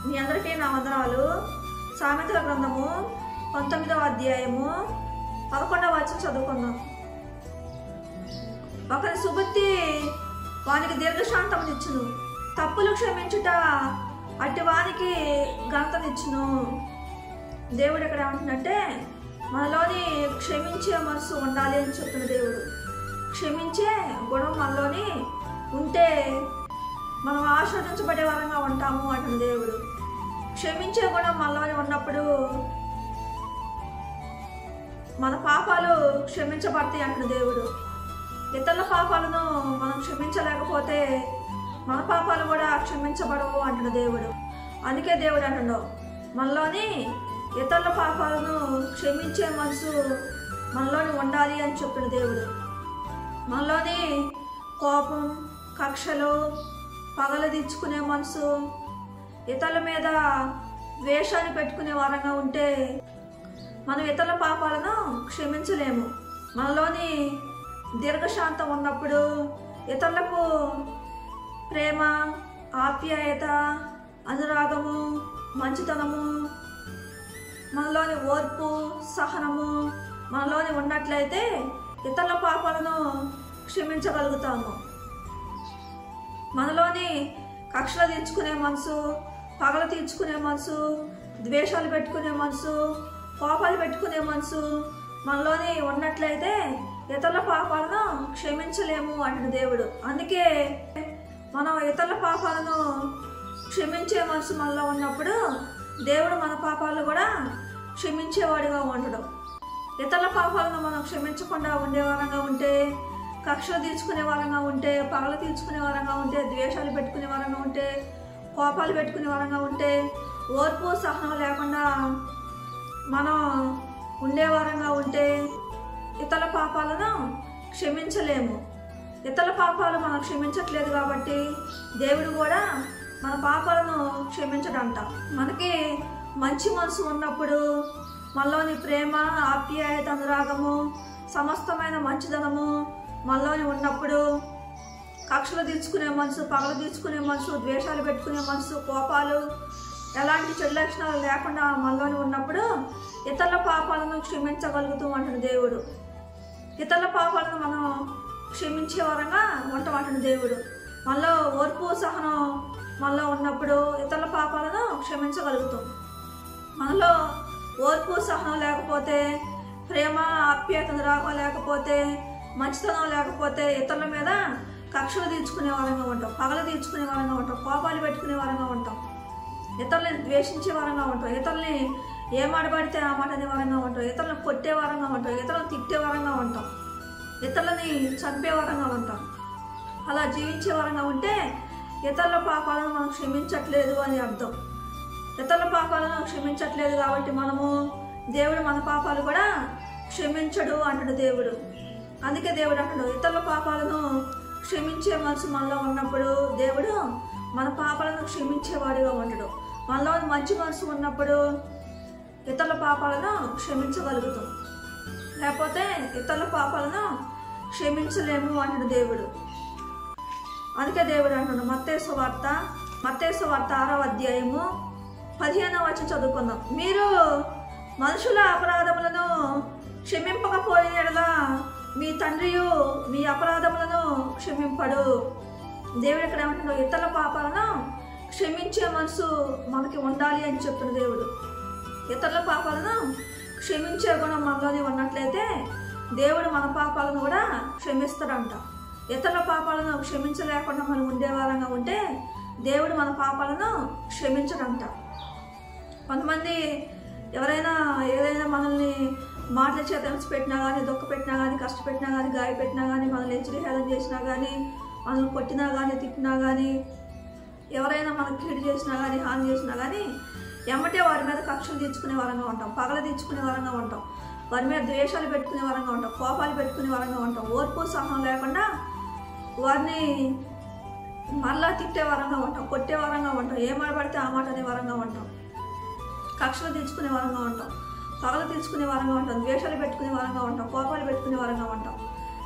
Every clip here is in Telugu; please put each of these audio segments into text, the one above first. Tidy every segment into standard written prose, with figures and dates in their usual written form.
మీ అందరికీ నా వందనాలు. సామెతల గ్రంథము 19వ అధ్యాయము 11వ వచనం చదువుకుందాం. ఒకరి సుబుద్ధి వానికి దీర్ఘశాంతమునిచ్చును, తప్పులు క్షమించుట అట్టి వానికి ఘనతనిచ్చును. దేవుడు ఎక్కడ ఏమంటున్నట్టే మనలోని క్షమించే మనసు ఉండాలి అని చెప్తున్న దేవుడు. క్షమించే గుణం మనలోని ఉంటే మనం ఆస్వాదించబడే వారంగా ఉంటాము అంటున్న దేవుడు. క్షమించే గుణం మనలోని ఉన్నప్పుడు మన పాపాలు క్షమించబడతాయి అంటున్న దేవుడు. ఇతరుల పాపాలను మనం క్షమించలేకపోతే మన పాపాలు కూడా క్షమించబడవు అంటున్న దేవుడు. అందుకే దేవుడు అంటున్నాడు మనలోని ఇతరుల పాపాలను క్షమించే మనసు మనలోని ఉండాలి అని చెప్తున్న దేవుడు. మనలోని కోపం, కక్షలు, పగలు తీర్చుకునే మనసు, ఇతరుల మీద ద్వేషాన్ని పెట్టుకునే వారంగా ఉంటే మనం ఇతరుల పాపాలను క్షమించలేము. మనలోని దీర్ఘశాంతం ఉన్నప్పుడు ఇతరులకు ప్రేమ, ఆప్యాయత, అనురాగము, మంచితనము, మనలోని ఓర్పు, సహనము మనలోని ఉన్నట్లయితే ఇతరుల పాపాలను క్షమించగలుగుతాము. మనలోని కక్షలు తీర్చుకునే మనసు, పగలు తీర్చుకునే మనసు, ద్వేషాలు పెట్టుకునే మనసు, కోపాలు పెట్టుకునే మనసు మనలోని ఉన్నట్లయితే ఇతరుల పాపాలను క్షమించలేము అంటున్న దేవుడు. అందుకే మనం ఇతరుల పాపాలను క్షమించే మనసు మనలో ఉన్నప్పుడు దేవుడు మన పాపాలను కూడా క్షమించేవాడిగా ఉండడం. ఇతరుల పాపాలను మనం క్షమించకుండా ఉండేవారంగా ఉంటే, కక్షలు తీర్చుకునే వారంగా ఉంటే, పగలు తీర్చుకునే వారంగా ఉంటే, ద్వేషాలు పెట్టుకునే వారంగా ఉంటే, కోపాలు పెట్టుకునే వారంగా ఉంటే, ఓర్పు సహనం లేకుండా మనం ఉండేవారంగా ఉంటే ఇతరుల పాపాలను క్షమించలేము. ఇతరుల పాపాలు మనం క్షమించట్లేదు కాబట్టి దేవుడు కూడా మన పాపాలను క్షమించడంట. మనకి మంచి మనసు ఉన్నప్పుడు మనలోని ప్రేమ, ఆప్యాయత, అనురాగము, సమస్తమైన మంచిదనము మనలోని ఉన్నప్పుడు కక్షలు తీర్చుకునే మనసు, పగలు తీర్చుకునే మనసు, ద్వేషాలు పెట్టుకునే మనసు, కోపాలు, ఎలాంటి చెడు లక్షణాలు లేకుండా మనలోని ఉన్నప్పుడు ఇతరుల పాపాలను క్షమించగలుగుతూ అంటున్న దేవుడు. ఇతరుల పాపాలను మనం క్షమించే వారంగా ఉంటామంటున్న దేవుడు. మనలో ఓర్పు సహనం మనలో ఉన్నప్పుడు ఇతరుల పాపాలను క్షమించగలుగుతాం. మనలో ఓర్పు సహనం లేకపోతే, ప్రేమ, ఆప్యాయత, అనురాగం లేకపోతే, మంచితనం లేకపోతే ఇతరుల మీద కక్షలు తీర్చుకునే వారంగా ఉంటాం, పగలు తీర్చుకునే వారంగా ఉంటాం, కోపాలు పెట్టుకునే వారంగా ఉంటాం, ఇతరులని ద్వేషించే వారంగా ఉంటాం, ఇతరులని ఏ మాట పడితే ఆ మాట అనే వారంగా ఉంటాం, ఇతరులను కొట్టే వారంగా ఉంటాం, ఇతరులను తిట్టే వారంగా ఉంటాం, ఇతరులని చంపే వారంగా ఉంటాం. అలా జీవించే వారంగా ఉంటే ఇతరుల పాపాలను మనం క్షమించట్లేదు అని అర్థం. ఇతరుల పాపాలను క్షమించట్లేదు కాబట్టి దేవుడు మన పాపాలు కూడా క్షమించడు అంటాడు దేవుడు. అందుకే దేవుడు అంటాడు ఇతరుల పాపాలను క్షమించే మనసు మనలో ఉన్నప్పుడు దేవుడు మన పాపాలను క్షమించేవాడిగా ఉంటాడు. మనలో మంచి మనసు ఉన్నప్పుడు ఇతరుల పాపాలను క్షమించగలుగుతాం, లేకపోతే ఇతరుల పాపాలను క్షమించలేము అంటాడు దేవుడు. అందుకే దేవుడు అంటున్నాడు మత్తయి సువార్త 6వ అధ్యాయము 15వ వచనం చదువుకుందాం. మీరు మనుషుల అపరాధములను క్షమింపకపోయిన యెడల మీ తండ్రియు మీ అపరాధములను క్షమింపడు. దేవుడు ఇక్కడ ఏమంటున్నాడు ఇతరుల పాపాలను క్షమించే మనసు మనకి ఉండాలి అని చెప్తున్న దేవుడు. ఇతరుల పాపాలను క్షమించే గుణం మనలోనే ఉన్నట్లయితే దేవుడు మన పాపాలను కూడా క్షమిస్తాడంట. ఇతరుల పాపాలను క్షమించలేకుండా మనం ఉండేవారంగా ఉంటే దేవుడు మన పాపాలను క్షమించడంట. కొంతమంది ఎవరైనా ఏదైనా మనల్ని మాటల చేత పెట్టినా కానీ, దుఃఖ పెట్టినా కానీ, కష్టపెట్టినా కానీ, గాయపెట్టినా కానీ, మనల్ని హెచ్చరిహేళన చేసినా కానీ, మనల్ని కొట్టినా కానీ, తిట్టినా కానీ, ఎవరైనా మనకు కీడు చేసినా కానీ, హాని చేసినా కానీ ఎమ్మటే వారి మీద కక్షలు తీర్చుకునే వారంగా ఉంటాం, పగలు తీర్చుకునే వారంగా ఉంటాం, వారి మీద ద్వేషాలు పెట్టుకునే వారంగా ఉంటాం, కోపాలు పెట్టుకునే వారంగా ఉంటాం, ఓర్పు సహనం లేకుండా వారిని మళ్ళా తిట్టే వారంగా ఉంటాం, కొట్టే వారంగా ఉంటాం, ఏ మాట పడితే ఆ మాట అనే వారంగా ఉంటాం, కక్షలు తీర్చుకునే వారంగా ఉంటాం, పగలు తీర్చుకునే వారంగా ఉంటాం, ద్వేషాలు పెట్టుకునే వారంగా ఉంటాం, కోపాలు పెట్టుకునే వారంగా ఉంటాం.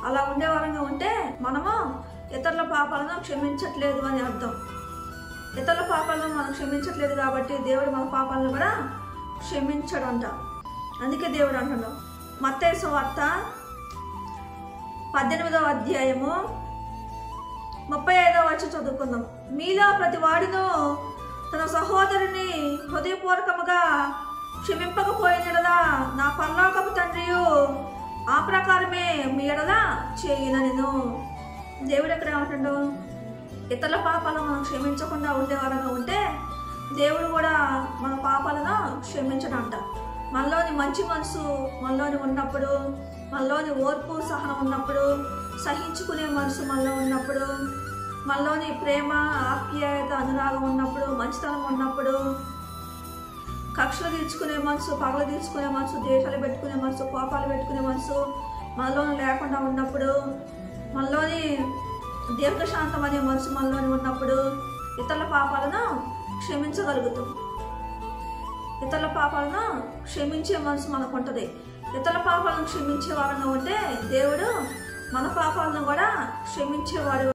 అలా ఉండే వారంగా ఉంటే మనము ఇతరుల పాపాలను క్షమించట్లేదు అని అర్థం. ఇతరుల పాపాలను మనం క్షమించట్లేదు కాబట్టి దేవుడు మన పాపాలను కూడా క్షమించడు అంట. అందుకే దేవుడు అంటున్నాడు. మత్తయి సువార్త 18వ అధ్యాయము 35వ వచనం చదువుకుందాం. మీలో ప్రతి వాడినో తన సహోదరుని హృదయపూర్వకముగా క్షమింపకపోయిన యెడల నా పరలోకపు తండ్రియు ఆ ప్రకారమే మీ యెడల చేయుననెను. దేవుడు ఎక్కడ ఏమంటాడు? ఇతరుల పాపాలను మనం క్షమించకుండా ఉండేవారంగా ఉంటే దేవుడు కూడా మన పాపాలను క్షమించడంట. మనలోని మంచి మనసు మనలోని ఉన్నప్పుడు, మనలోని ఓర్పు సహనం ఉన్నప్పుడు, సహించుకునే మనసు మనలో ఉన్నప్పుడు, మనలోని ప్రేమ ఆప్యాయత అనురాగం ఉన్నప్పుడు, మంచితనం ఉన్నప్పుడు, కక్షలు తీర్చుకునే మనసు, పగలు తీర్చుకునే మనసు, దేశాలు పెట్టుకునే మనసు, కోపాలు పెట్టుకునే మనసు మనలోని లేకుండా ఉన్నప్పుడు, మనలోని దీర్ఘశాంతం అనే మనసు మనలోని ఉన్నప్పుడు ఇతరుల పాపాలను క్షమించగలుగుతాం. ఇతరుల పాపాలను క్షమించే మనసు మనకు ఉంటుంది. ఇతరుల పాపాలను క్షమించే వారంగా ఉంటే దేవుడు మన పాపాలను కూడా క్షమించేవాడు.